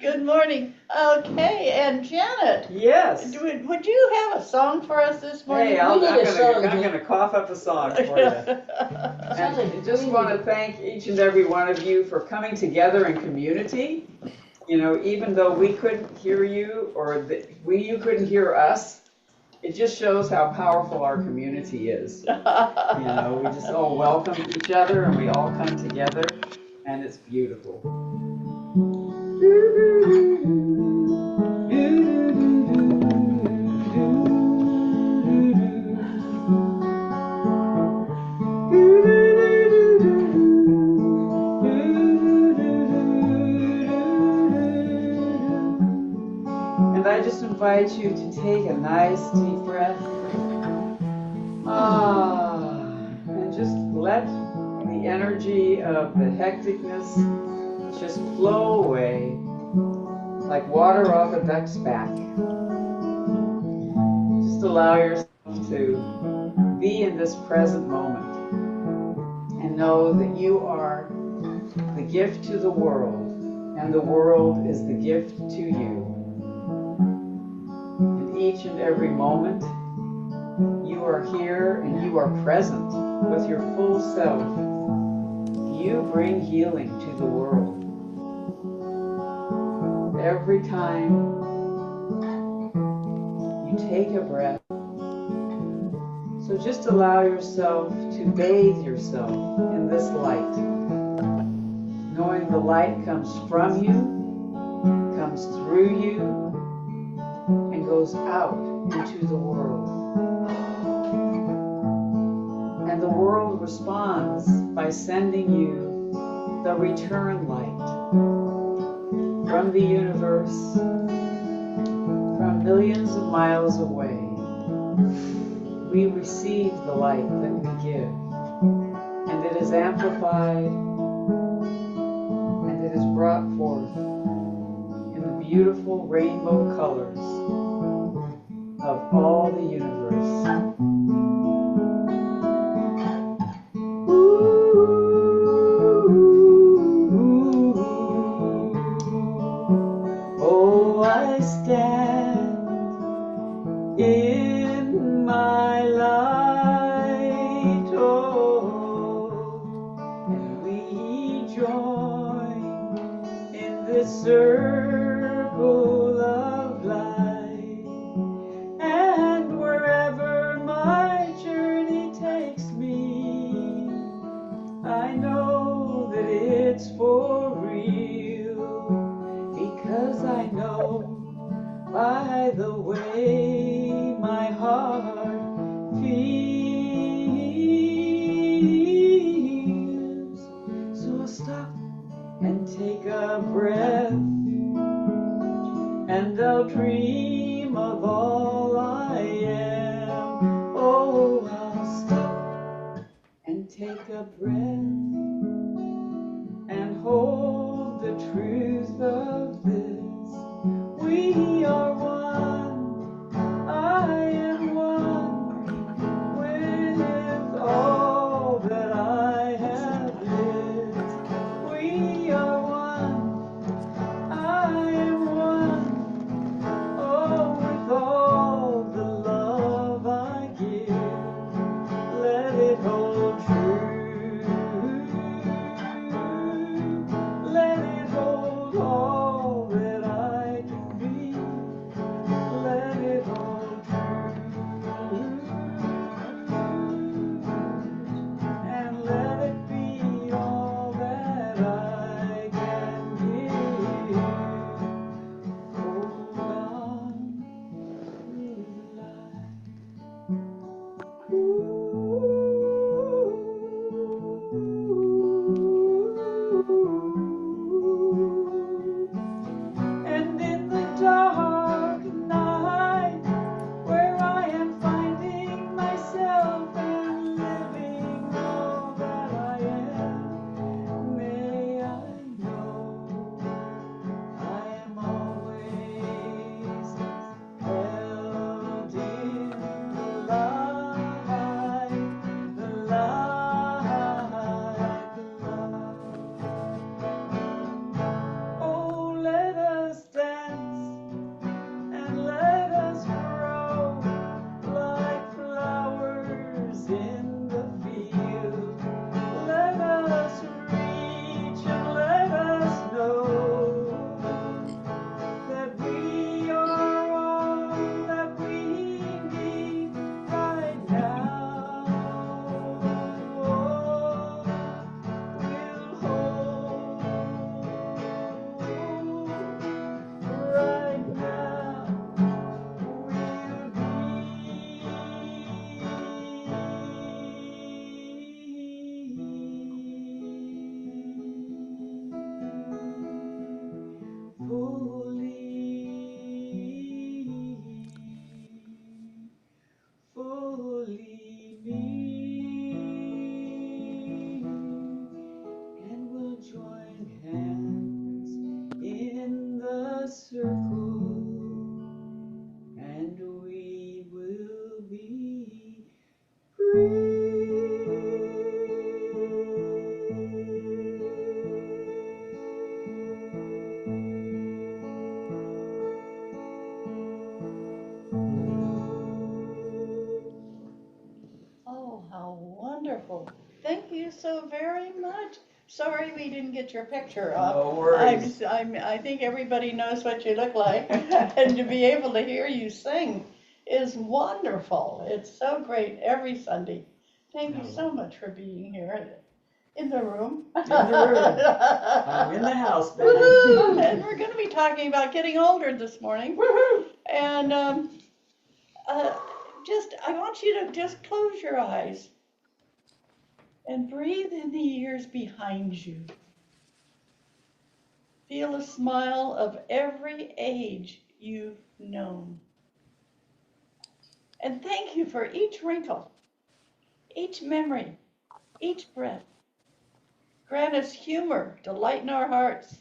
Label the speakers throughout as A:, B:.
A: Good morning. Okay, and Janet,
B: Yes.
A: would you have a song for us this morning?
B: Hey, I'm gonna cough up a song for you. And I just want to thank each and every one of you for coming together in community. You know, even though we couldn't hear you or you couldn't hear us, it just shows how powerful our community is. You know, we just all welcome each other and we all come together, and it's beautiful. And I just invite you to take a nice deep breath. And just let the energy of the hecticness just flow away like water off a duck's back. Just allow yourself to be in this present moment and know that you are the gift to the world and the world is the gift to you. In each and every moment, you are here and you are present with your full self. You bring healing to the world. Every time you take a breath, so just allow yourself to bathe yourself in this light, knowing the light comes from you, comes through you, and goes out into the world. And the world responds by sending you the return light from the universe, from millions of miles away. We receive the light that we give, and it is amplified, and it is brought forth in the beautiful rainbow colors of all the universe. Oh, I stand in my light, and we join in this circle of light, and wherever my journey takes me, I know that it's for real, because I know by the way my heart feels. So I'll stop and take a breath, and I'll dream of all I am. Oh, I'll stop and take a breath and hold the truth of this. We are one, I am one, with all that I have lived. We are one, I am one, oh, with all the love I give. Let it hold true, let it hold all that I can be.
A: so very much. Sorry we didn't get your picture.
B: No worries.
A: I think everybody knows what you look like, and to be able to hear you sing is wonderful. It's so great every Sunday. Thank you so much for being here in the room.
B: In the room. I'm in the house, baby.
A: Woo-hoo! And we're going to be talking about getting older this morning.
B: Woohoo!
A: And I want you to just close your eyes and breathe in the years behind you. Feel a smile of every age you've known. And thank you for each wrinkle, each memory, each breath. Grant us humor to lighten our hearts,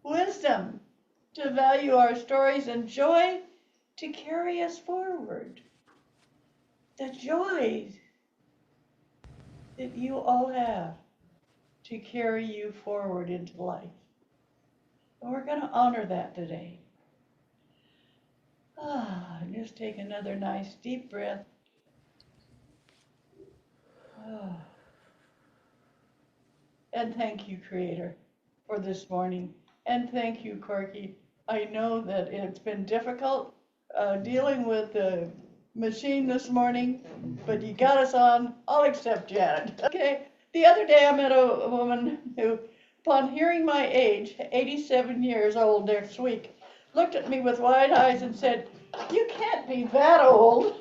A: wisdom to value our stories, and joy to carry us forward. The joys that you all have to carry you forward into life. And we're going to honor that today. Just take another nice deep breath. And thank you, Creator, for this morning. And thank you, Corky. I know that it's been difficult dealing with the machine this morning, but you got us on. I'll accept Janet. Okay. The other day I met a woman who, upon hearing my age, 87 years old next week, looked at me with wide eyes and said, "You can't be that old."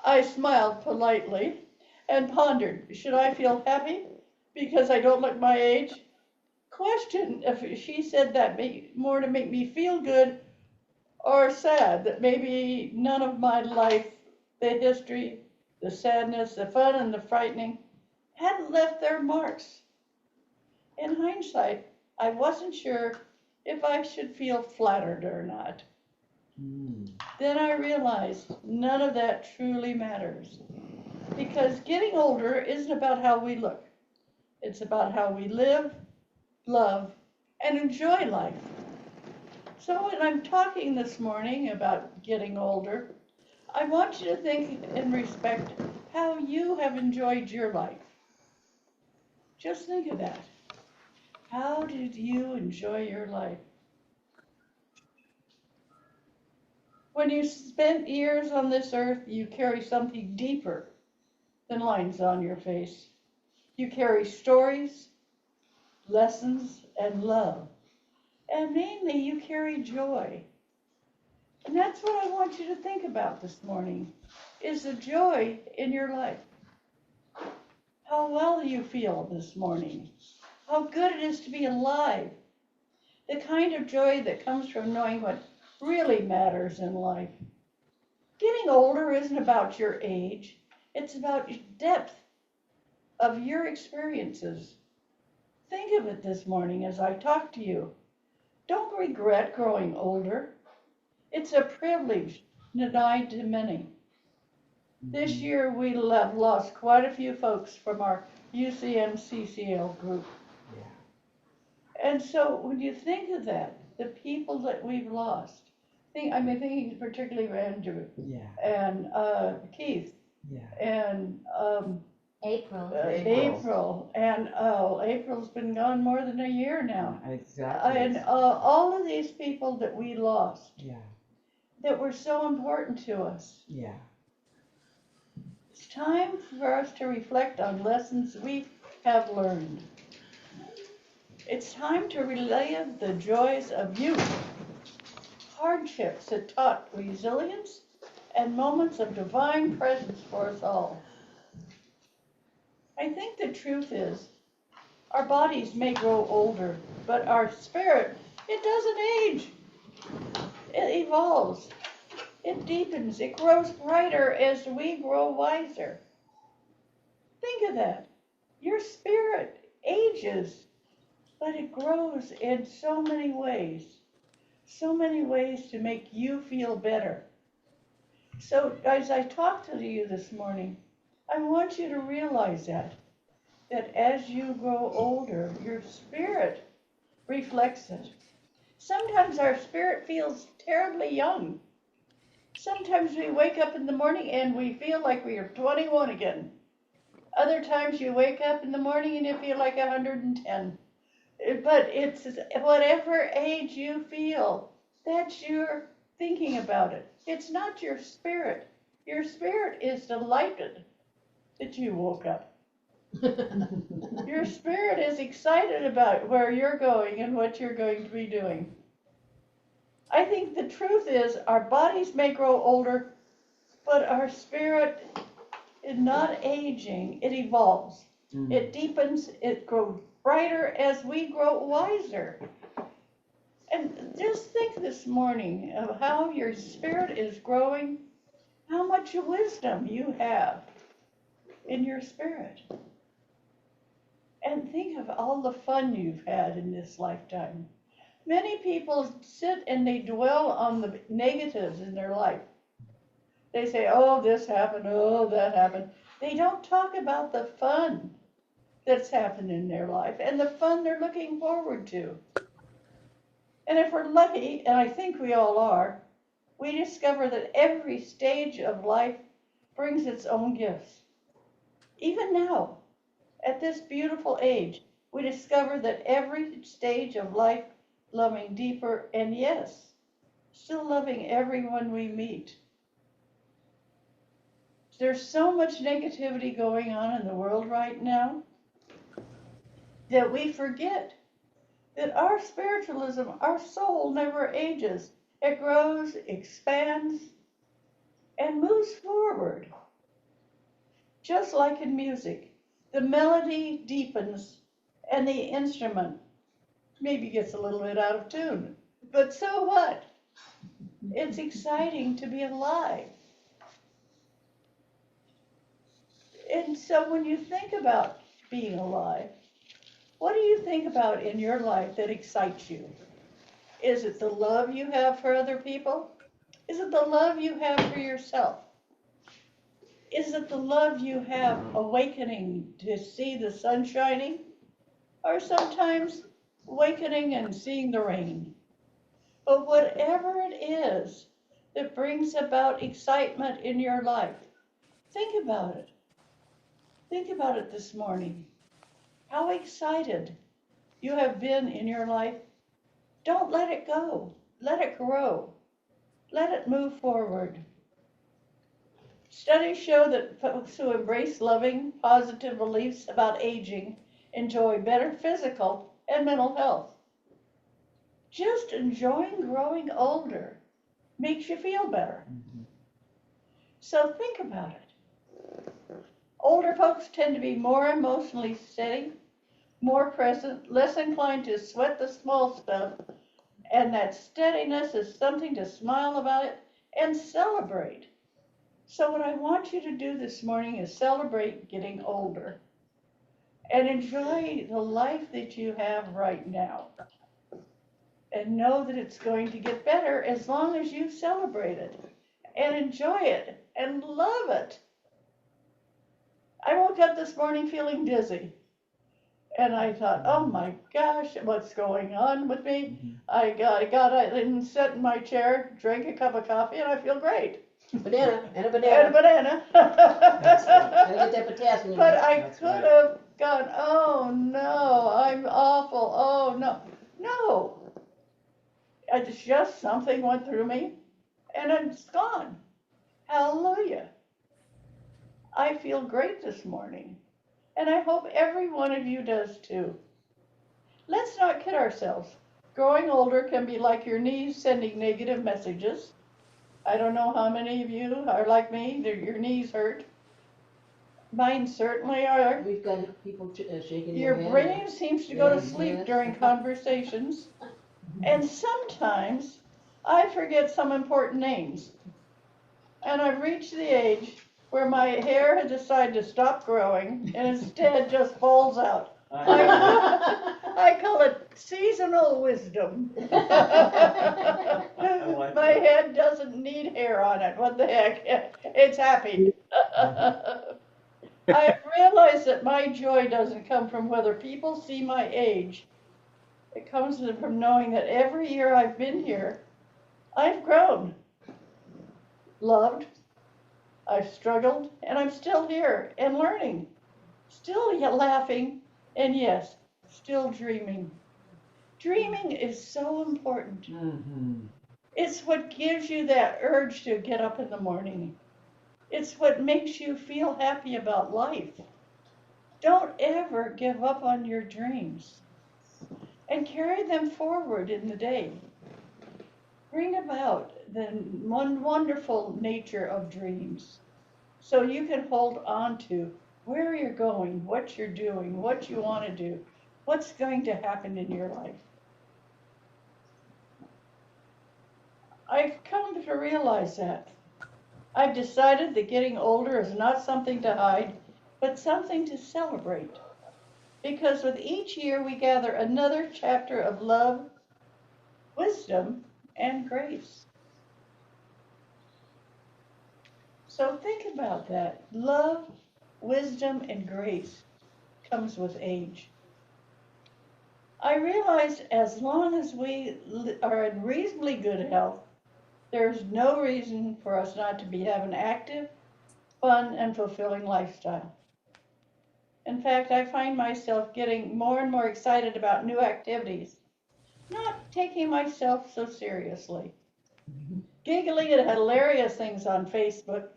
A: I smiled politely and pondered, should I feel happy because I don't look my age? Question if she said that more to make me feel good, or sad that maybe none of my life, the history, the sadness, the fun, and the frightening, hadn't left their marks. In hindsight, I wasn't sure if I should feel flattered or not. Then I realized none of that truly matters, because getting older isn't about how we look. It's about how we live, love, and enjoy life. So when I'm talking this morning about getting older, I want you to think and respect how you have enjoyed your life. Just think of that. How did you enjoy your life? When you spent years on this earth, you carry something deeper than lines on your face. You carry stories, lessons, and love. And mainly, you carry joy. And that's what I want you to think about this morning, is the joy in your life. How well you feel this morning. How good it is to be alive. The kind of joy that comes from knowing what really matters in life. Getting older isn't about your age. It's about depth of your experiences. Think of it this morning as I talk to you. Don't regret growing older. It's a privilege denied to many. This year we have lost quite a few folks from our UCM CCL group. And so when you think of that, the people that we've lost, I'm thinking particularly of Andrew and Keith and April, and April's been gone more than a year now.
B: Exactly.
A: And all of these people that we lost, that were so important to us. It's time for us to reflect on lessons we have learned. It's time to relive the joys of youth, hardships that taught resilience, and moments of divine presence for us all. I think the truth is, our bodies may grow older, but our spirit, it doesn't age. It evolves. It deepens. It grows brighter as we grow wiser. Think of that. Your spirit ages, but it grows in so many ways. So many ways to make you feel better. So as I talk to you this morning, I want you to realize that as you grow older, your spirit reflects it. Sometimes our spirit feels terribly young. Sometimes we wake up in the morning and we feel like we are 21 again. Other times you wake up in the morning and you feel like 110. But it's whatever age you feel, that's your thinking about it. It's not your spirit. Your spirit is delighted that you woke up. Your spirit is excited about where you're going and what you're going to be doing. I think the truth is our bodies may grow older, but our spirit is not aging. It evolves. It deepens. It grows brighter as we grow wiser. And just think this morning of how your spirit is growing, how much wisdom you have in your spirit. And think of all the fun you've had in this lifetime. Many people sit and they dwell on the negatives in their life. They say, oh, this happened, oh, that happened. They don't talk about the fun that's happened in their life and the fun they're looking forward to. And if we're lucky, and I think we all are, we discover that every stage of life brings its own gifts. Even now, at this beautiful age, we discover that every stage of life, loving deeper, and yes, still loving everyone we meet. There's so much negativity going on in the world right now that we forget that our spiritualism, our soul never ages. It grows, expands, and moves forward. Just like in music, the melody deepens and the instrument maybe gets a little bit out of tune. But so what? It's exciting to be alive. And so when you think about being alive, what do you think about in your life that excites you? Is it the love you have for other people? Is it the love you have for yourself? Is it the love you have awakening to see the sun shining? Or sometimes awakening and seeing the rain? But whatever it is that brings about excitement in your life, think about it. Think about it this morning. How excited you have been in your life. Don't let it go. Let it grow. Let it move forward. Studies show that folks who embrace loving, positive beliefs about aging enjoy better physical and mental health. Just enjoying growing older makes you feel better. So think about it. Older folks tend to be more emotionally steady, more present, less inclined to sweat the small stuff, and that steadiness is something to smile about it and celebrate. So what I want you to do this morning is celebrate getting older and enjoy the life that you have right now. And know that it's going to get better as long as you celebrate it and enjoy it and love it. I woke up this morning feeling dizzy. And I thought, oh my gosh, what's going on with me? I got and sat in my chair, drank a cup of coffee, and I feel great.
C: Banana and a banana.
A: And a banana.
C: Gotta get that potassium.
A: But I could have gone, oh no, I'm awful. Oh no. No. It's just something went through me, and it's gone. Hallelujah. I feel great this morning. And I hope every one of you does too. Let's not kid ourselves. Growing older can be like your knees sending negative messages. I don't know how many of you are like me, your knees hurt. Mine certainly are.
C: We've got people shaking
A: Your
C: their head.
A: brain seems to go to
C: Yes,
A: sleep
C: yes.
A: during conversations. And sometimes I forget some important names. And I've reached the age where my hair has decided to stop growing and instead just falls out. I call it seasonal wisdom. My head doesn't need hair on it. What the heck? It's happy. I realize that my joy doesn't come from whether people see my age. It comes from knowing that every year I've been here, I've grown, loved, I've struggled, and I'm still here and learning. still laughing, and yes, still dreaming. Dreaming is so important.
B: Mm-hmm.
A: It's what gives you that urge to get up in the morning. It's what makes you feel happy about life. Don't ever give up on your dreams and carry them forward in the day. Bring about the one wonderful nature of dreams so you can hold on to where you're going, what you're doing, what you want to do, what's going to happen in your life. I've come to realize that. I've decided that getting older is not something to hide, but something to celebrate. Because with each year we gather another chapter of love, wisdom, and grace. So think about that. Love, wisdom, and grace comes with age. I realize as long as we are in reasonably good health, there's no reason for us not to be having an active, fun, and fulfilling lifestyle. In fact, I find myself getting more and more excited about new activities, not taking myself so seriously. Giggling at hilarious things on Facebook,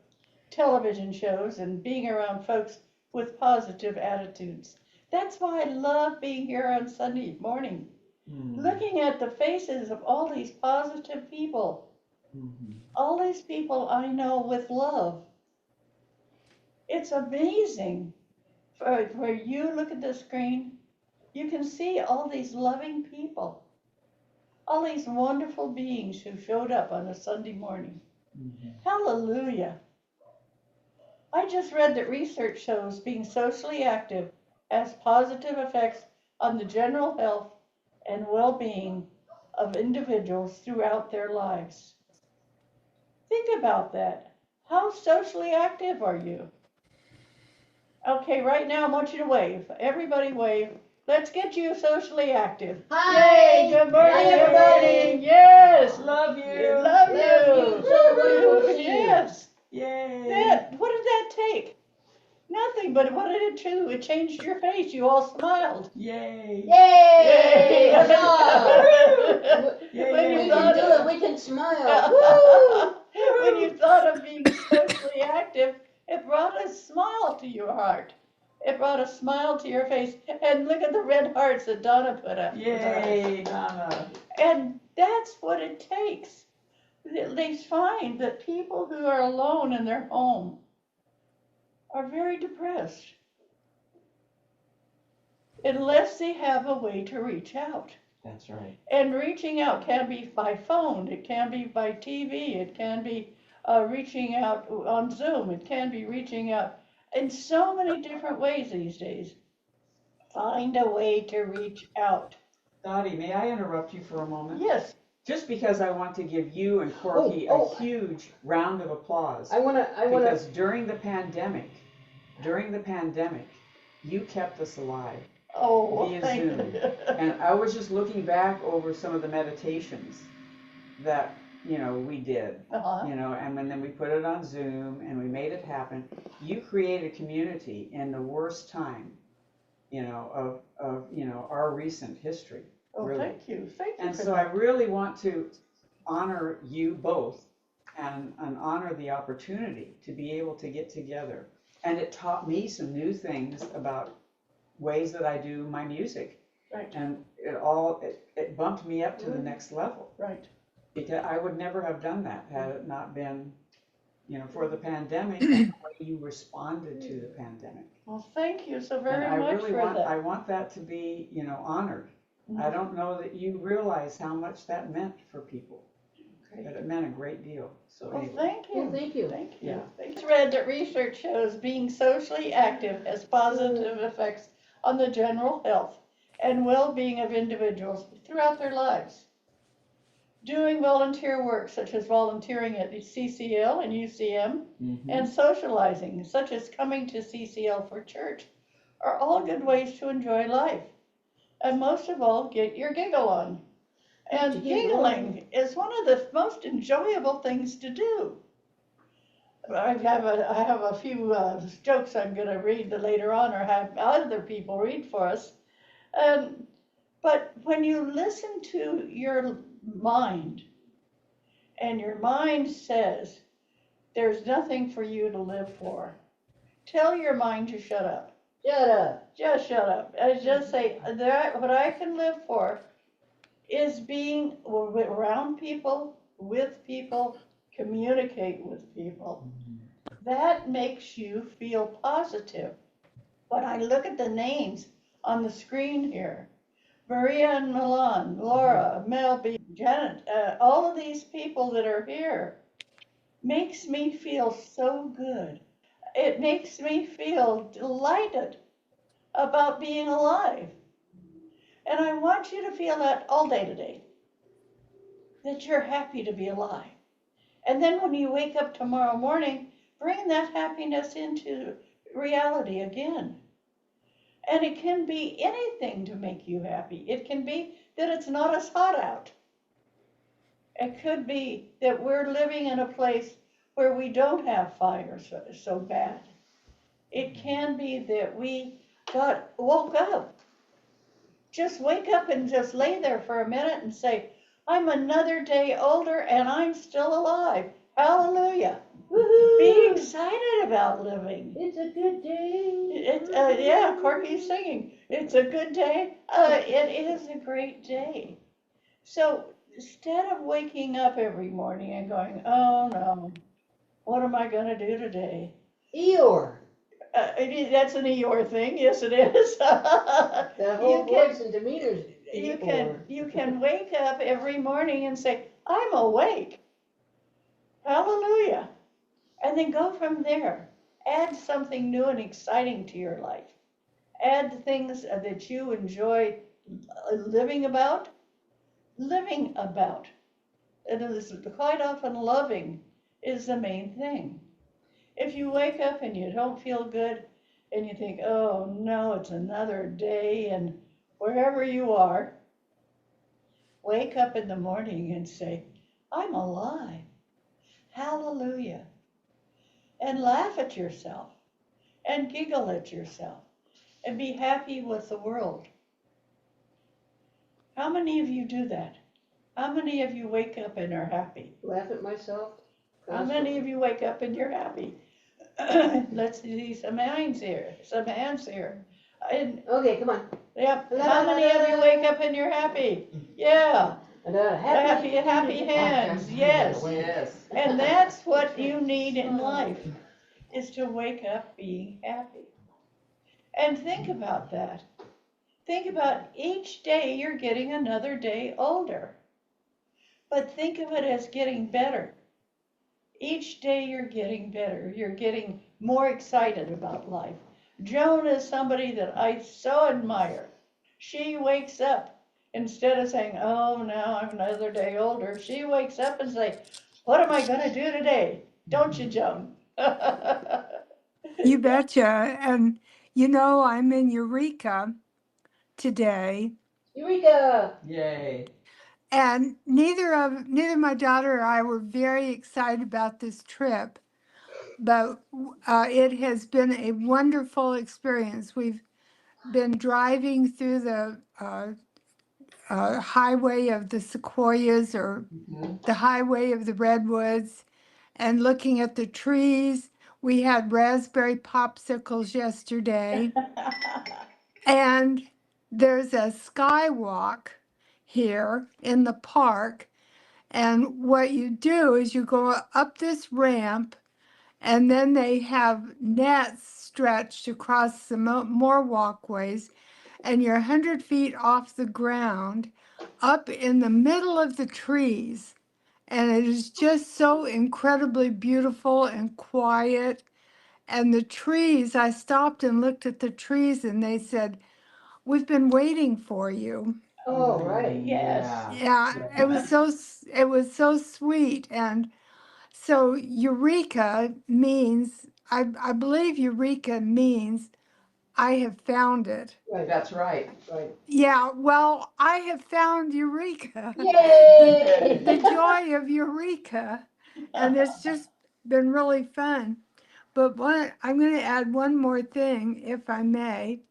A: television shows, and being around folks with positive attitudes. That's why I love being here on Sunday morning, looking at the faces of all these positive people, all these people I know with love. It's amazing. Where you look at the screen, you can see all these loving people, all these wonderful beings who showed up on a Sunday morning. Hallelujah. I just read that research shows being socially active has positive effects on the general health and well-being of individuals throughout their lives. Think about that. How socially active are you? Okay, right now I want you to wave. Everybody wave. Let's get you socially active.
C: Hi.
A: Yay, good morning,
C: Hi,
A: good
C: everybody.
A: morning. Yes.
B: Love you.
A: Love
C: Love
A: you.
C: you. So wonderful to see you.
A: Yes.
B: Yay.
A: What did that take? Nothing, but what did it do? It changed your face. You all smiled.
B: Yay.
C: Yay!
A: Yay.
C: Huzzah.
B: Yay,
A: When
B: yay,
C: We
A: you
B: yay.
C: can
A: thought
C: do
A: of,
C: it. We can smile. Woo!
A: when you thought of being socially active, it brought a smile to your heart. It brought a smile to your face. And look at the red hearts that Donna put up.
B: Yay, Donna.
A: And that's what it takes. They find that people who are alone in their home are very depressed unless they have a way to reach out.
B: That's right.
A: And reaching out can be by phone, it can be by TV, it can be reaching out on Zoom, it can be reaching out in so many different ways these days. Find a way to reach out.
B: Dottie, may I interrupt you for a moment?
A: Yes.
B: Just because I want to give you and Corky a huge round of applause.
C: I wanna.
B: Because during the pandemic, you kept us alive
A: Oh,
B: via
A: thank
B: Zoom.
A: you.
B: And I was just looking back over some of the meditations that, we did, and then we put it on Zoom and we made it happen. You created a community in the worst time, of our recent history.
A: Oh,
B: really.
A: thank you. Thank you.
B: And
A: for
B: so
A: that.
B: I really want to honor you both and honor the opportunity to be able to get together. And it taught me some new things about ways that I do my music.
A: Right.
B: And it bumped me up to the next level.
A: Right.
B: Because I would never have done that had it not been, for the pandemic and the way you responded to the pandemic.
A: Well, thank you so very
B: And
A: much for that.
B: I want that to be, honored. I don't know that you realize how much that meant for people.
A: Great.
B: But it meant a great deal. So
A: Well,
B: anyway.
A: thank you.
C: Well, thank you.
A: Thank you.
B: Yeah.
A: It's read that research shows being socially active has positive effects on the general health and well-being of individuals throughout their lives. Doing volunteer work, such as volunteering at the CCL and UCM, and socializing, such as coming to CCL for church, are all good ways to enjoy life. And most of all, get your giggle on. And giggling is one of the most enjoyable things to do. I have a few jokes I'm going to read later on, or have other people read for us. But when you listen to your mind, and your mind says there's nothing for you to live for, tell your mind to shut up.
C: Shut up.
A: Just shut up. And just say that what I can live for is being around people, with people, communicate with people. That makes you feel positive. When I look at the names on the screen here, Maria and Milan, Laura, Mel B, Janet, all of these people that are here, makes me feel so good. It makes me feel delighted about being alive. And I want you to feel that all day today, that you're happy to be alive. And then when you wake up tomorrow morning, bring that happiness into reality again. And it can be anything to make you happy. It can be that it's not as hot out. It could be that we're living in a place where we don't have fires so bad. It can be that we woke up. Just wake up and just lay there for a minute and say, I'm another day older and I'm still alive. Hallelujah.
C: Woohoo!
A: Be excited about living.
C: It's a good day.
A: Yeah, Corky's singing. It's a good day. It is a great day. So instead of waking up every morning and going, oh no, what am I going to do today?
C: Eeyore.
A: That's an Eeyore thing. Yes, it is.
C: The whole voice and demeanor's Eeyore.
A: You can wake up every morning and say, I'm awake. Hallelujah. And then go from there. Add something new and exciting to your life. Add things that you enjoy living about. Living about. And it is quite often loving is the main thing. If you wake up and you don't feel good and you think, oh no, it's another day, and wherever you are, wake up in the morning and say, I'm alive. Hallelujah. And laugh at yourself and giggle at yourself and be happy with the world. How many of you do that? How many of you wake up and are happy?
C: Laugh at myself.
A: How many of you wake up and you're happy? Let's see some hands here.
C: Okay, come on.
A: Yep. How many of you wake up and you're happy? Yeah. Happy hands. Yes.
B: Yes.
A: And that's what you need in life, is to wake up being happy. And think about that. Think about each day you're getting another day older. But think of it as getting better. Each day you're getting better. You're getting more excited about life. Joan is somebody that I so admire. She wakes up, instead of saying, oh, now I'm another day older, she wakes up and says, what am I going to do today? Don't you, Joan?
D: You betcha. And you know, I'm in Eureka today,
C: Eureka!
B: Yay.
D: and neither my daughter or I were very excited about this trip, but it has been a wonderful experience. We've been driving through the highway of the sequoias, or the highway of the redwoods, and looking at the trees. We had raspberry popsicles yesterday, and there's a skywalk here in the park. And what you do is you go up this ramp, and then they have nets stretched across some more walkways, and you're 100 feet off the ground, up in the middle of the trees. And it is just so incredibly beautiful and quiet. And the trees, I stopped and looked at the trees, and they said, we've been waiting for you.
C: Oh, right.
A: Yes.
D: Yeah, it was so sweet. And so Eureka means, I believe Eureka means I have found it.
C: Right.
B: That's right.
C: Right.
D: Yeah, well, I have found Eureka.
C: Yay!
D: The joy of Eureka. And it's just been really fun. But I'm going to add one more thing, if I may.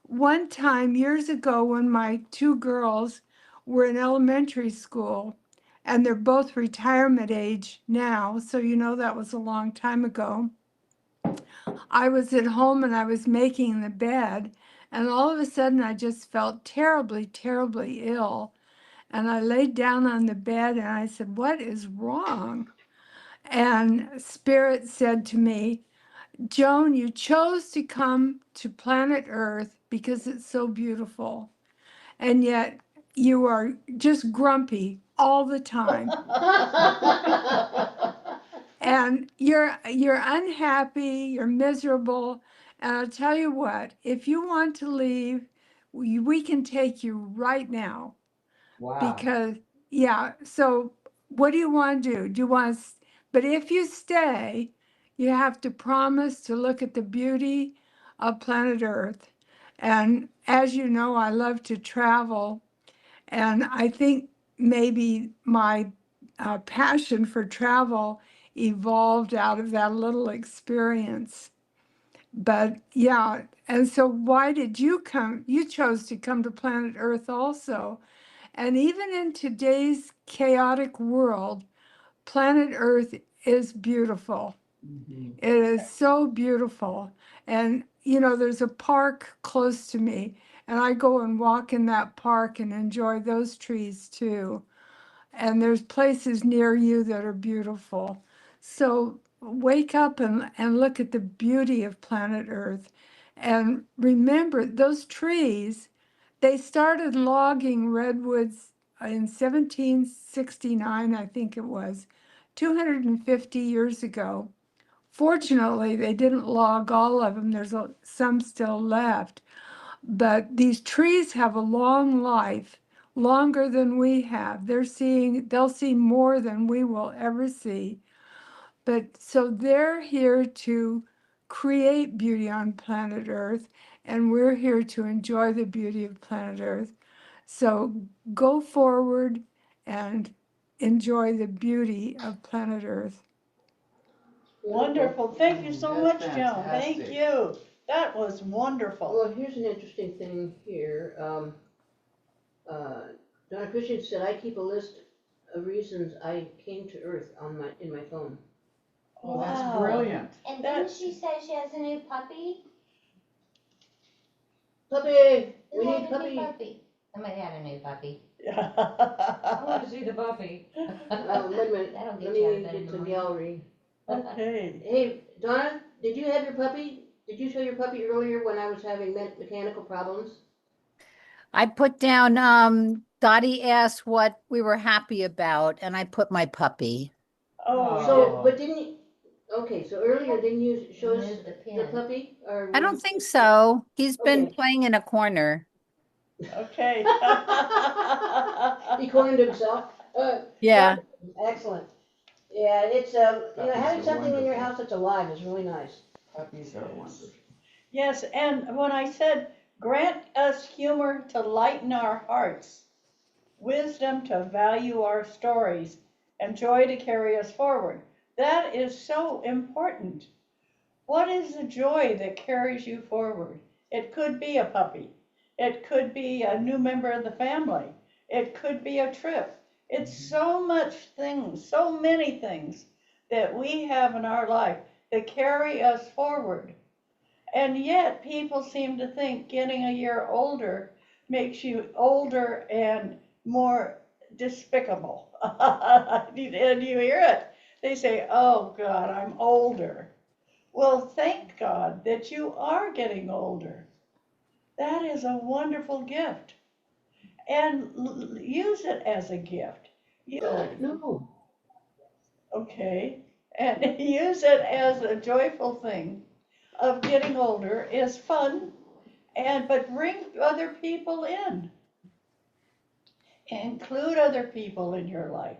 D: One time, years ago, when my two girls were in elementary school, and they're both retirement age now, so you know that was a long time ago. I was at home and I was making the bed, and all of a sudden I just felt terribly, terribly ill. And I laid down on the bed and I said, "What is wrong?" And Spirit said to me, "Joan, you chose to come to planet Earth because it's so beautiful. And yet you are just grumpy all the time. And you're unhappy, you're miserable. And I'll tell you what, if you want to leave, we can take you right now."
B: Wow.
D: Because, yeah, so what do you want to do? Do you want to, but if you stay, you have to promise to look at the beauty of planet Earth. And as you know, I love to travel. And I think maybe my passion for travel evolved out of that little experience. But yeah, and so why did you come? You chose to come to planet Earth also. And even in today's chaotic world, planet Earth is beautiful.
B: Mhm.
D: It is so beautiful. And, you know, there's a park close to me, and I go and walk in that park and enjoy those trees too. And there's places near you that are beautiful. So wake up and look at the beauty of planet Earth. And remember, those trees, they started logging redwoods in 1769, I think it was, 250 years ago. Fortunately, they didn't log all of them. There's some still left. But these trees have a long life, longer than we have. They'll see more than we will ever see. But so they're here to create beauty on planet Earth, and we're here to enjoy the beauty of planet Earth. So go forward and enjoy the beauty of planet Earth.
A: Wonderful. Thank you so
B: That's
A: much, Joan. Thank
B: fantastic.
A: you. That was wonderful.
C: Well, here's an interesting thing here. Donna Christian said, I keep a list of reasons I came to Earth in my phone.
B: Oh, that's
A: Wow.
B: brilliant.
E: And
A: That-
E: didn't she say she has a new puppy?
C: Puppy! We
E: Who had
C: need
E: a new
C: puppy.
E: puppy? Somebody had a new puppy.
F: I want to see the puppy.
C: Wait a minute.
E: That'll
C: Let
E: get you out
C: me
E: of bed in
C: get
E: the
C: the
E: morning.
C: gallery.
A: Okay.
C: Hey, Donna, did you have your puppy? Did you show your puppy earlier when I was having mechanical problems?
G: I put down, Dottie asked what we were happy about, and I put my puppy.
A: Oh,
C: So,
B: Oh.
C: but didn't you, okay, so earlier didn't you show us
E: Move the
C: the
E: pin.
C: puppy? Or
G: I
C: were
G: don't
C: you-
G: think so. He's been
C: Okay.
G: playing in a corner.
A: okay.
C: He cornered himself.
G: Yeah.
C: Excellent. Yeah, it's,
B: Puppies
C: having
B: are
C: something in your
B: wonderful.
C: house that's alive is really nice.
B: Puppies are wonderful.
A: Yes, and when I said, grant us humor to lighten our hearts, wisdom to value our stories, and joy to carry us forward, that is so important. What is the joy that carries you forward? It could be a puppy. It could be a new member of the family. It could be a trip. It's so much things, so many things that we have in our life that carry us forward. And yet people seem to think getting a year older makes you older and more despicable. And you hear it. They say, "Oh God, I'm older." Well, thank God that you are getting older. That is a wonderful gift. And use it as a gift.
C: No.
A: Okay? And use it as a joyful thing of getting older is fun, but bring other people in. Include other people in your life.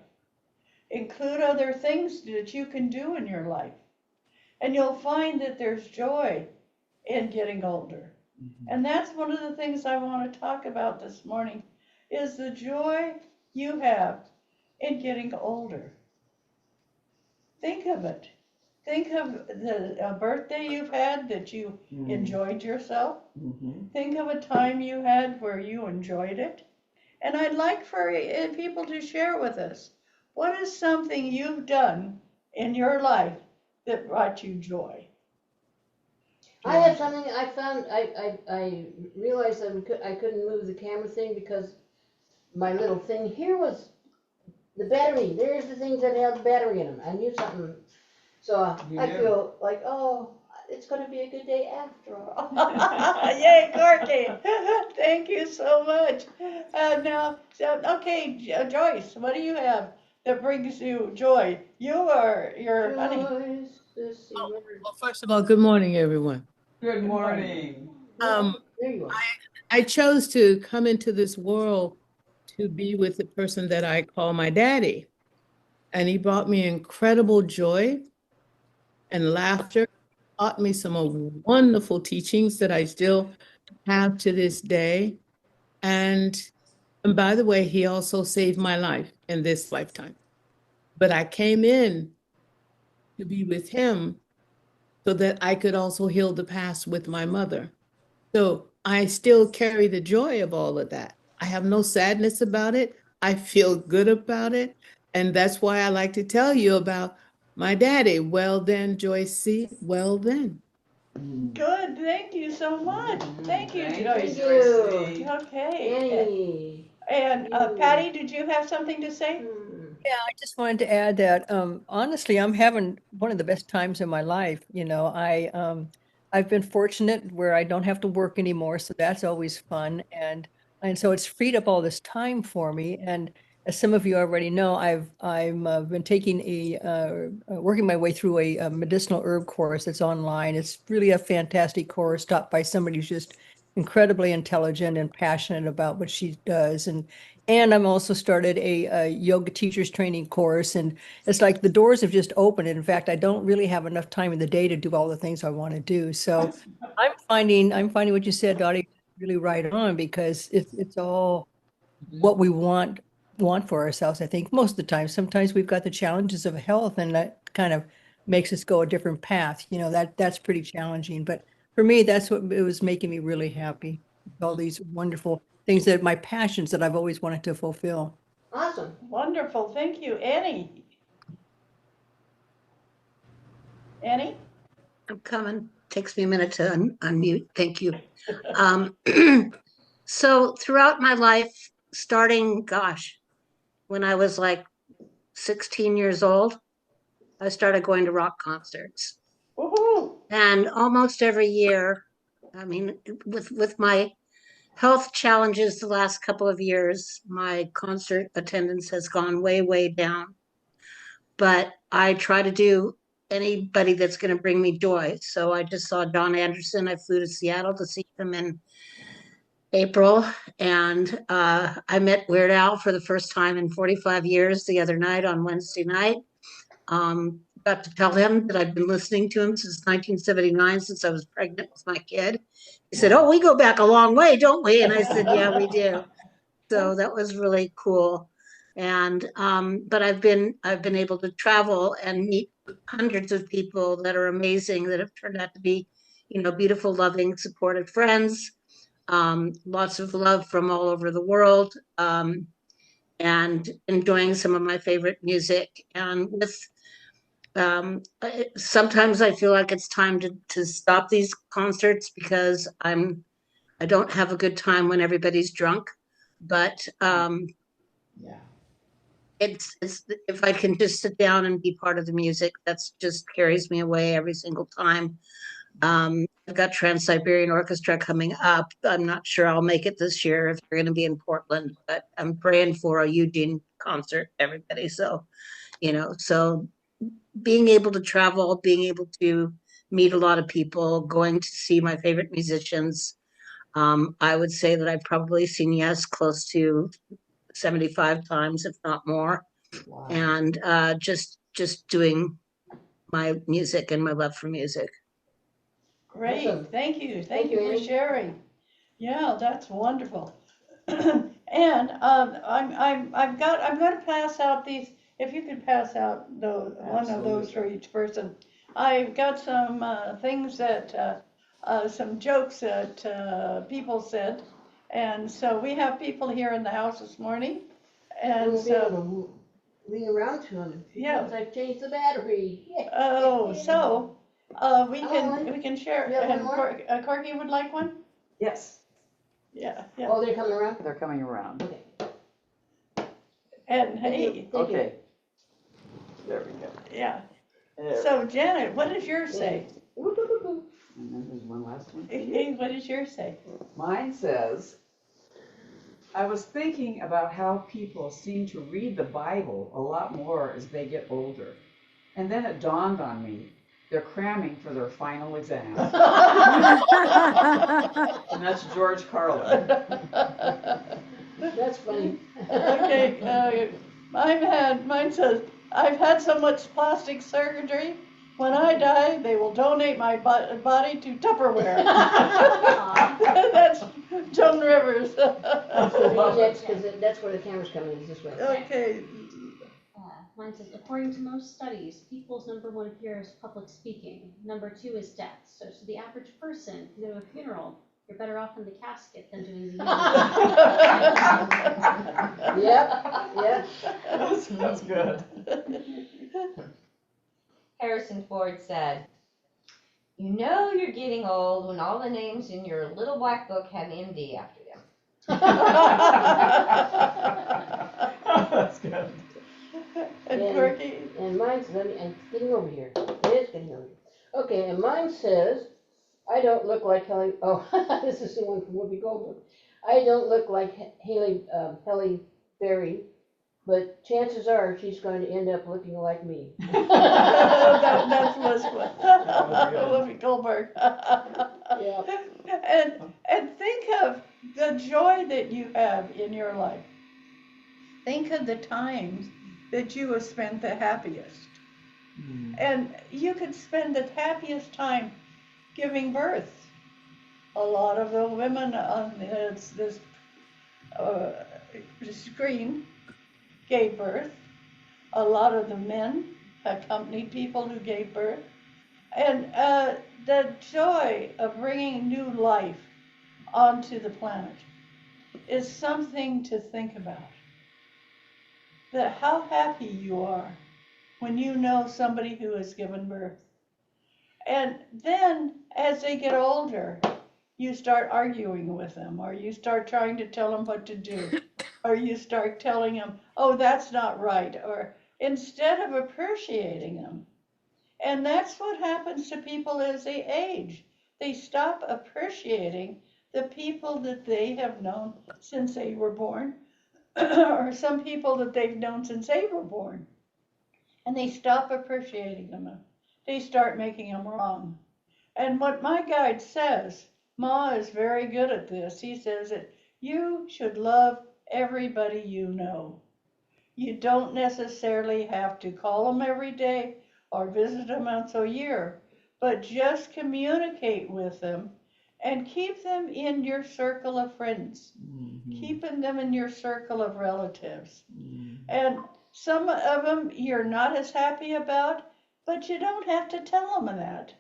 A: Include other things that you can do in your life. And you'll find that there's joy in getting older. And that's one of the things I want to talk about this morning is the joy you have in getting older. Think of it. Think of a birthday you've had that you enjoyed yourself. Think of a time you had where you enjoyed it. And I'd like for people to share with us, what is something you've done in your life that brought you joy?
C: I have something I found. I realized that I couldn't move the camera thing because my little thing here was the battery. There's the things that have battery in them. I knew something. So I feel like, oh, it's going to be a good day after all.
A: Yay, Corky! Thank you so much. Okay, Joyce, what do you have that brings you joy? You're honey.
C: Joyce, let's see,
H: Oh,
C: where-
H: well, first of all, good morning, everyone.
B: Good morning.
C: there you are.
H: I chose to come into this world to be with the person that I call my daddy. And he brought me incredible joy and laughter, taught me some wonderful teachings that I still have to this day. And by the way, he also saved my life in this lifetime. But I came in to be with him so that I could also heal the past with my mother. So I still carry the joy of all of that. I have no sadness about it. I feel good about it. And that's why I like to tell you about my daddy. Well then, Joyce C. Well then.
A: Good, thank you so much. Thank you, Joyce.
C: Thank you.
A: Okay.
C: Annie.
A: And Patty, did you have something to say?
F: Yeah, I just wanted to add that honestly, I'm having one of the best times in my life. I've been fortunate where I don't have to work anymore, so that's always fun, and so it's freed up all this time for me. And as some of you already know, I've been taking working my way through a medicinal herb course that's online. It's really a fantastic course taught by somebody who's just incredibly intelligent and passionate about what she does, and I'm also started a yoga teachers training course, and it's like the doors have just opened. And in fact, I don't really have enough time in the day to do all the things I want to do. So I'm finding what you said, Dottie, really right on, because it's all what we want for ourselves. I think most of the time. Sometimes we've got the challenges of health, and that kind of makes us go a different path. That's pretty challenging. But for me, that's what it was making me really happy. All these wonderful things that my passions that I've always wanted to fulfill.
C: Awesome.
A: Wonderful, thank you. Annie? Annie?
I: I'm coming. Takes me a minute to unmute. Thank you. So throughout my life, starting, when I was like 16 years old, I started going to rock concerts.
A: Woohoo!
I: And almost every year, I mean, with my health challenges the last couple of years, my concert attendance has gone way, way down. But I try to do anybody that's going to bring me joy. So I just saw Don Anderson. I flew to Seattle to see him in April, and I met Weird Al for the first time in 45 years the other night on Wednesday night. Got to tell him that I've been listening to him since 1979, since I was pregnant with my kid. He said, "Oh, we go back a long way, don't we?" And I said, "Yeah, we do." So that was really cool. And but I've been able to travel and meet hundreds of people that are amazing, that have turned out to be, beautiful, loving, supportive friends. Lots of love from all over the world, and enjoying some of my favorite music. And with sometimes I feel like it's time to stop these concerts because I don't have a good time when everybody's drunk. But it's if I can just sit down and be part of the music, that's just carries me away every single time. I've got Trans-Siberian Orchestra coming up. I'm not sure I'll make it this year if they're going to be in Portland, but I'm praying for a Eugene concert, everybody. So, so being able to travel, being able to meet a lot of people, going to see my favorite musicians. I would say that I've probably seen Yes close to 75 times, if not more. Wow. And just doing my music and my love for music.
A: Great,
C: Awesome.
A: thank you
C: Thank you,
A: for
C: Annie.
A: sharing. Yeah, that's wonderful. And I'm going to pass out these, if you could pass out one of those for each person. I've got some things that, some jokes that people said. And so we have people here in the house this morning. And
C: We'll be able
A: so,
C: to ring around to them.
A: Yeah.
C: Once I've changed the battery.
A: oh, so we
C: Oh,
A: can share.
C: you have one
A: And
C: more?
A: Corky would like one?
B: Yes,
A: Yeah, yeah.
C: Oh, they're coming around?
B: they're coming around.
C: Okay.
A: And
C: Thank you.
A: hey,
C: Thank you.
B: Okay. There we go.
A: yeah.
B: There.
A: So Janet, what does yours say?
C: Whoop, whoop, whoop, whoop.
B: And then there's one last one.
A: Hey, what does yours say?
B: Mine says, I was thinking about how people seem to read the Bible a lot more as they get older. And then it dawned on me, they're cramming for their final exams. And that's George Carlin.
C: That's funny.
A: Okay, mine says, I've had so much plastic surgery. When I die, they will donate my body to Tupperware. That's Joan Rivers.
C: Next, because that's where the camera's coming, is this way.
A: Okay,
J: Mine says, according to most studies, people's number one fear is public speaking. Number two is death. So to the average person, if you go to a funeral, you're better off in the casket than doing the
C: Yep.
B: That's good.
E: Harrison Ford said, you know you're getting old when all the names in your little black book have MD after them.
B: That's good.
A: and Corky.
C: And mine says, I'm getting over here. It's getting over here. Okay, and mine says, I don't look like Halle, oh, this is the one from Whoopi Goldberg. I don't look like Halle Berry, but chances are she's going to end up looking like me.
A: That's Whoopi Goldberg.
C: Yeah.
A: And think of the joy that you have in your life. Think of the times that you have spent the happiest. And you could spend the happiest time giving birth. A lot of the women on this screen gave birth. A lot of the men accompanied people who gave birth. And the joy of bringing new life onto the planet is something to think about. That how happy you are when you know somebody who has given birth. And then as they get older, you start arguing with them, or you start trying to tell them what to do, or you start telling them, oh, that's not right, or instead of appreciating them. And that's what happens to people as they age. They stop appreciating the people that they have known since they were born, or some people that they've known since they were born. And they stop appreciating them. They start making them wrong. And what my guide says, Ma is very good at this. He says that you should love everybody you know. You don't necessarily have to call them every day or visit them once a year, but just communicate with them and keep them in your circle of friends, keeping them in your circle of relatives. And some of them you're not as happy about, but you don't have to tell them that.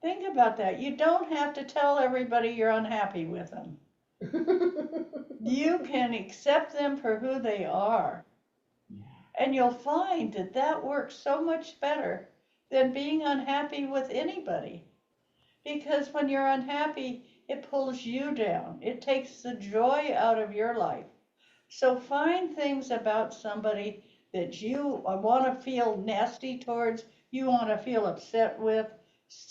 A: Think about that. You don't have to tell everybody you're unhappy with them. You can accept them for who they are. And you'll find that that works so much better than being unhappy with anybody. Because when you're unhappy, it pulls you down. It takes the joy out of your life. So find things about somebody that you want to feel nasty towards, you want to feel upset with.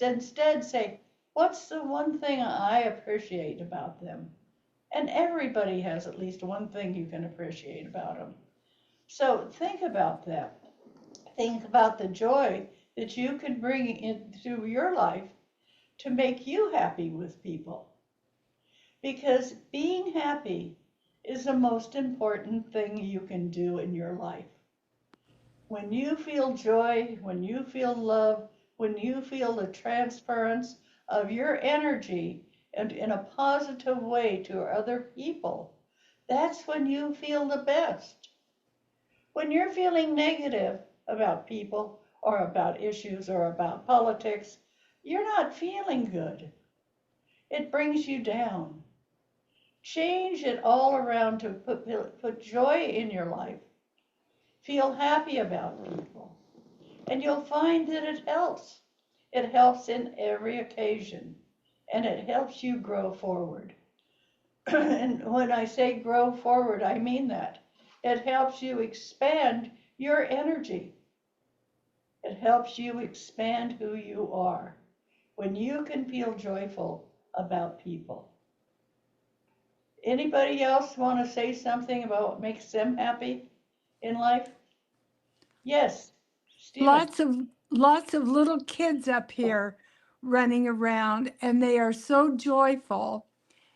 A: Instead, say, what's the one thing I appreciate about them? And everybody has at least one thing you can appreciate about them. So think about that. Think about the joy that you can bring into your life to make you happy with people. Because being happy is the most important thing you can do in your life. When you feel joy, when you feel love, when you feel the transference of your energy and in a positive way to other people, that's when you feel the best. When you're feeling negative about people, or about issues or about politics, you're not feeling good. It brings you down. Change it all around to put joy in your life. Feel happy about people. And you'll find that it helps. It helps in every occasion. And it helps you grow forward. And when I say grow forward, I mean that. It helps you expand your energy. It helps you expand who you are when you can feel joyful about people. Anybody else want to say something about what makes them happy in life? Yes, Stephen.
D: Lots of little kids up here running around, and they are so joyful.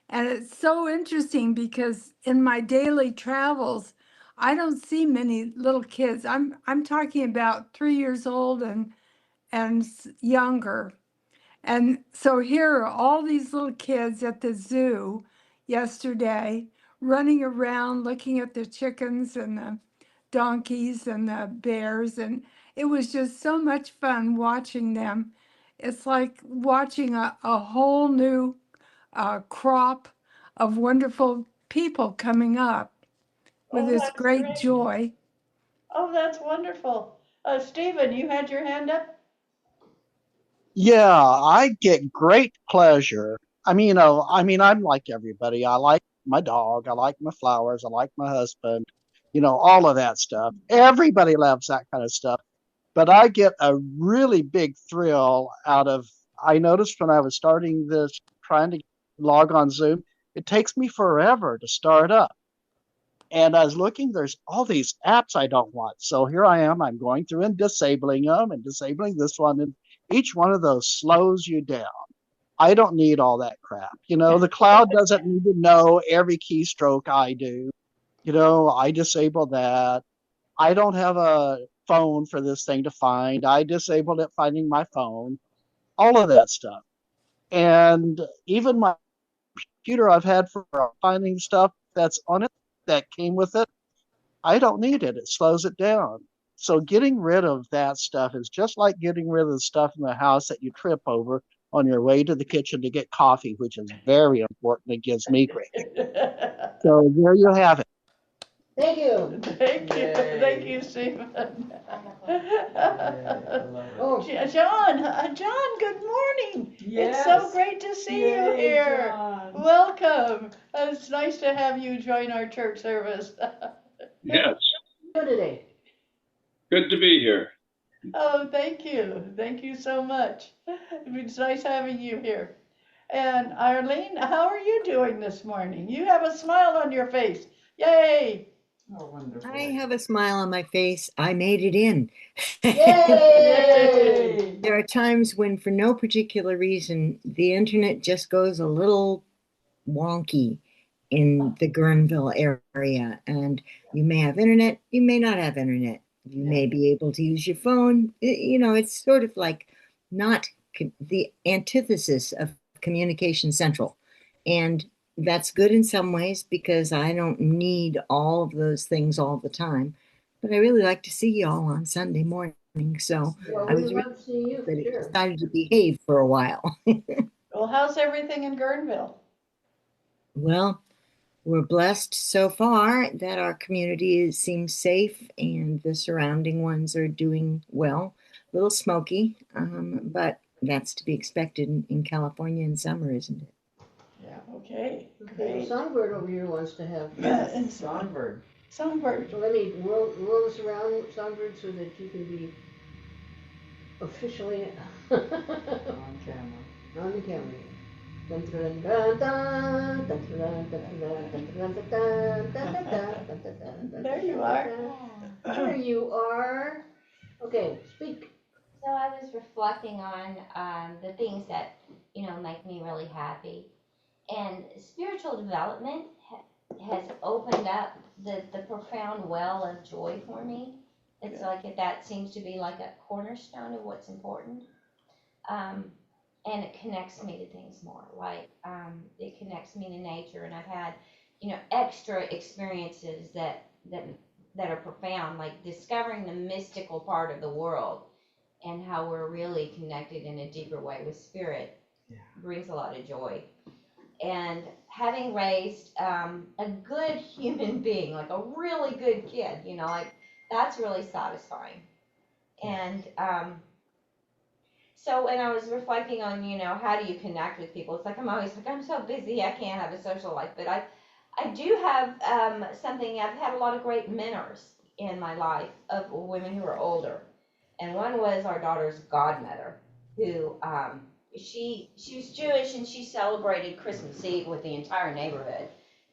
D: And it's so interesting because in my daily travels, I don't see many little kids. I'm talking about 3 years old and younger. And so here are all these little kids at the zoo yesterday running around looking at the chickens and the donkeys and the bears. And it was just so much fun watching them. It's like watching a whole new crop of wonderful people coming up with
A: Oh,
D: this
A: that's
D: great
A: great.
D: joy.
A: Oh, that's wonderful. Stephen, you had your hand up?
K: Yeah, I get great pleasure. I'm like everybody. I like my dog. I like my flowers. I like my husband. All of that stuff. Everybody loves that kind of stuff. But I get a really big thrill out of, I noticed when I was starting this, trying to log on Zoom, it takes me forever to start up. And I was looking, there's all these apps I don't want. So here I am, I'm going through and disabling them and disabling this one. And each one of those slows you down. I don't need all that crap. The cloud doesn't need to know every keystroke I do. I disable that. I don't have a phone for this thing to find. I disabled it finding my phone, all of that stuff. And even my computer I've had for finding stuff that's on it that came with it, I don't need it. It slows it down. So getting rid of that stuff is just like getting rid of the stuff in the house that you trip over on your way to the kitchen to get coffee, which is very important. It gives me great. So there you have it.
C: Thank you.
A: Thank you.
B: Yay.
A: Thank you, Stephen.
C: Oh,
A: John, good morning. It's so
B: Yes.
A: great to see you
B: Yay,
A: here.
B: John.
A: Welcome. It's nice to have you join our church service.
L: Yes,
C: you today.
L: good to be here.
A: Oh, thank you. Thank you so much. It's nice having you here. And Arlene, how are you doing this morning? You have a smile on your face. Yay!
B: Oh, wonderful.
M: I have a smile on my face. I made it in.
C: Yay!
M: There are times when, for no particular reason, the internet just goes a little wonky in the Guerneville area. And you may have internet, you may not have internet. You may be able to use your phone. It's sort of like not the antithesis of Communication Central. And that's good in some ways because I don't need all of those things all the time. But I really like to see y'all on Sunday morning. So
C: Well,
M: I
C: we
M: was really
C: love seeing you, for
M: that it
C: sure.
M: decided to behave for a while.
A: Well, how's everything in Guerneville?
M: Well, we're blessed so far that our community seems safe and the surrounding ones are doing well. A little smoky, but that's to be expected in California in summer, isn't it?
A: Yeah, okay.
C: Okay, the songbird over here wants to have.
A: And
B: Songbird.
A: Songbird.
C: So let me roll this around, songbird, so that you can be officially
B: On camera.
C: on the camera. Dun, dun, dun, dun, dun, dun, dun, dun, dun, dun, dun, dun, dun, dun, dun,
A: There you are.
C: There you are. Okay, speak.
E: So I was reflecting on the things that make me really happy, and spiritual development has opened up the profound well of joy for me. It's like that seems to be like a cornerstone of what's important. And it connects me to things more. Like it connects me to nature, and I've had, extra experiences that are profound, like discovering the mystical part of the world and how we're really connected in a deeper way with spirit brings a lot of joy. And having raised a good human being, like a really good kid, you know, like that's really satisfying. And so when I was reflecting on, you know, how do you connect with people, it's like I'm always like, I'm so busy, I can't have a social life. But I do have something, I've had a lot of great mentors in my life of women who are older. And one was our daughter's godmother, who she was Jewish, and she celebrated Christmas Eve with the entire neighborhood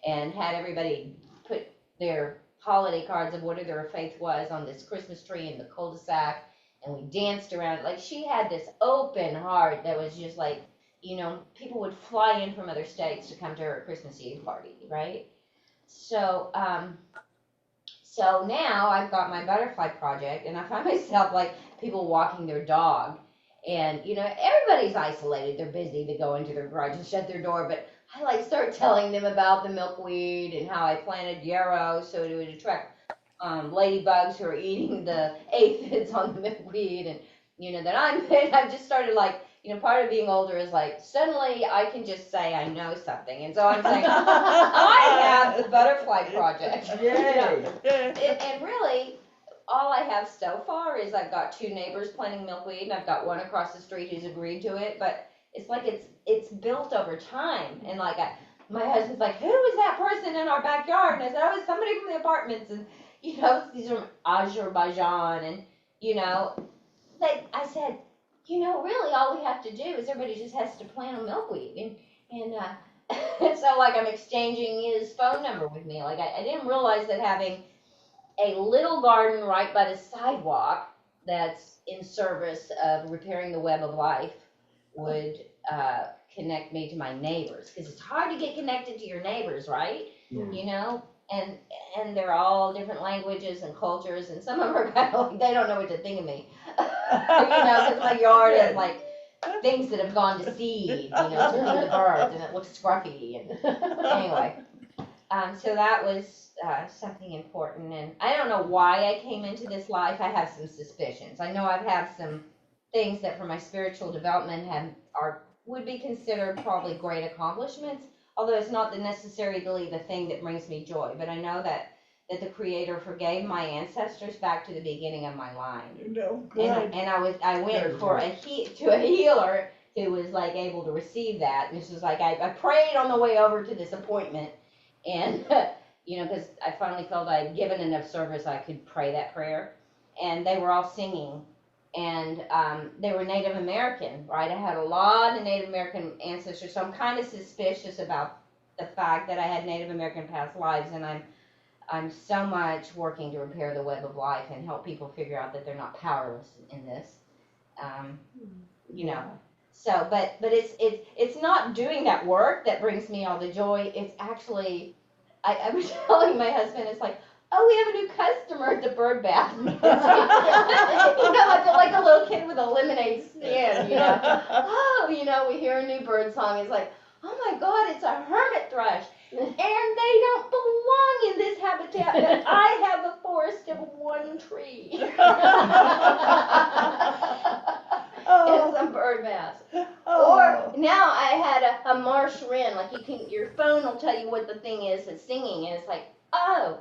E: and had everybody put their holiday cards of whatever their faith was on this Christmas tree in the cul-de-sac, and we danced around. Like, she had this open heart that was just like, you know, people would fly in from other states to come to her Christmas Eve party, right? So so now I've got my butterfly project, and I find myself like people walking their dog, and you know, everybody's isolated, they're busy, they go into their garage and shut their door, but I like start telling them about the milkweed and how I planted yarrow so it would attract ladybugs who are eating the aphids on the milkweed, and you know that I've just started like, you know, part of being older is like suddenly I can just say I know something, and so I'm saying I have the butterfly project.
B: Yay!
E: And really, all I have so far is I've got 2 neighbors planting milkweed, and I've got one across the street who's agreed to it. But it's like it's built over time, and like my husband's like, who is that person in our backyard? And I said, oh, it's somebody from the apartments, and you know, these are from Azerbaijan, and you know, like I said, you know, really all we have to do is everybody just has to plant a milkweed, and so like I'm exchanging his phone number with me. Like I didn't realize that having a little garden right by the sidewalk that's in service of repairing the web of life would connect me to my neighbors, because it's hard to get connected to your neighbors, right? Yeah. You know, and they're all different languages and cultures, and some of them are kind of like, they don't know what to think of me. You know, because my yard is like things that have gone to seed, you know, to feed the birds, and it looks scruffy. And anyway, so that was something important. And I don't know why I came into this life. I have some suspicions. I know I've had some things that for my spiritual development would be considered probably great accomplishments, although it's not necessarily the thing that brings me joy. But I know that the Creator forgave my ancestors back to the beginning of my line.
A: No, good.
E: And I went for to a healer who was like able to receive that. And this was like I prayed on the way over to this appointment, and you know, because I finally felt I had given enough service I could pray that prayer, and they were all singing. And they were Native American, right? I had a lot of Native American ancestors, so I'm kind of suspicious about the fact that I had Native American past lives, and I'm so much working to repair the web of life and help people figure out that they're not powerless in this, you know. So, but it's not doing that work that brings me all the joy. It's actually, I was telling my husband, it's like, oh, we have a new customer at the bird bath. You know, like a little kid with a lemonade stand, you know. Oh, you know, we hear a new bird song. It's like, oh my God, it's a hermit thrush. And they don't belong in this habitat, but I have a forest of one tree. And some bird baths. Or now I had a marsh wren. Like your phone will tell you what the thing is that's singing, and it's like, oh,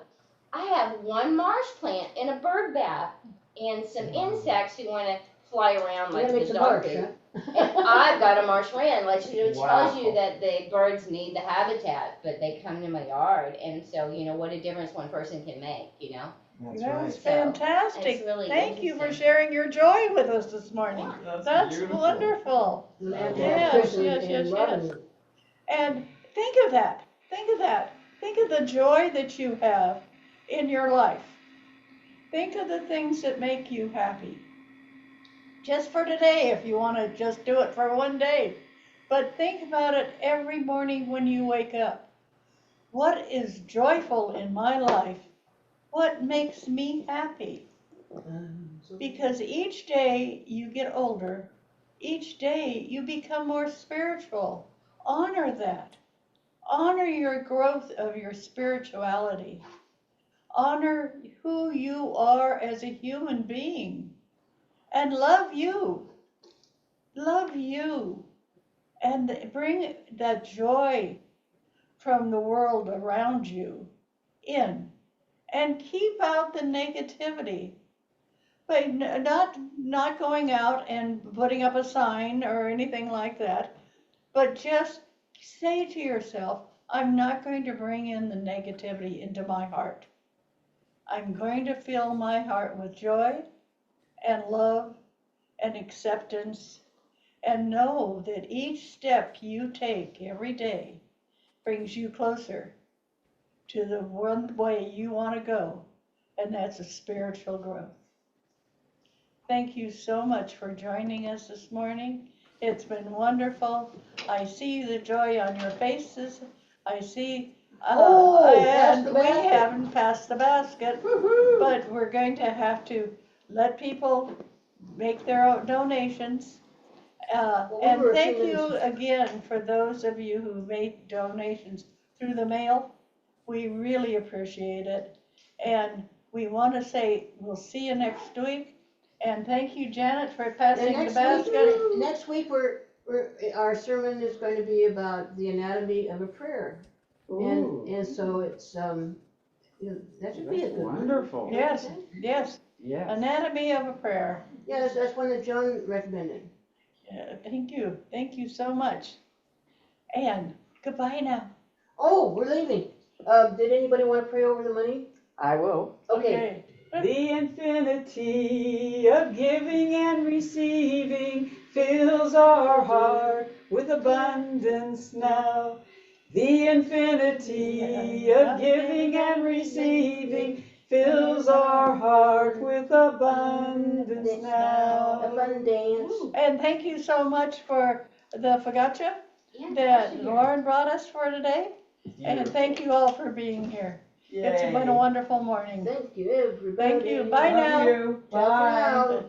E: I have one marsh plant in a bird bath and some insects who want to fly around like the dog do. And I've got a marsh wren. Like, it tells you that the birds need the habitat, but they come to my yard. And so, you know, what a difference one person can make, you know?
A: That's fantastic.
E: It's really
A: Thank you for sharing your joy with us this morning. That's wonderful. Yes. And think of that. Think of the joy that you have in your life. Think of the things that make you happy. Just for today, if you want to just do it for one day. But think about it every morning when you wake up. What is joyful in my life? What makes me happy? Because each day you get older, each day you become more spiritual. Honor that. Honor your growth of your spirituality. Honor who you are as a human being. and love you. Love you. And bring that joy from the world around you in. And keep out the negativity. By not going out and putting up a sign or anything like that, but just say to yourself, I'm not going to bring in the negativity into my heart. I'm going to fill my heart with joy and love and acceptance, and know that each step you take every day brings you closer to the one way you want to go, and that's a spiritual growth. Thank you so much for joining us this morning. It's been wonderful. I see the joy on your faces. I see, and we haven't passed the basket, but we're going to have to let people make their own donations. And thank you again for those of you who made donations through the mail. We really appreciate it. And we want to say we'll see you next week. And thank you, Janet, for passing the basket.
C: Next week, our sermon is going to be about the anatomy of a prayer. And so it's, that should be a good one.
B: Wonderful.
A: Yes, yes.
B: Yes.
A: Anatomy of a prayer.
C: Yes, that's one that Joan recommended.
A: Yeah, thank you. Thank you so much. And goodbye now.
C: Oh, we're leaving. Did anybody want to pray over the money?
B: I will.
C: Okay.
B: The infinity of giving and receiving fills our heart with abundance now. The infinity of giving and receiving fills our heart with abundance now.
C: Abundance.
A: And thank you so much for the focaccia that Lauren brought us for today. And thank you all for being here. It's been a wonderful morning.
C: Thank you, everybody.
A: Thank you. Bye now.
B: Love you. Bye.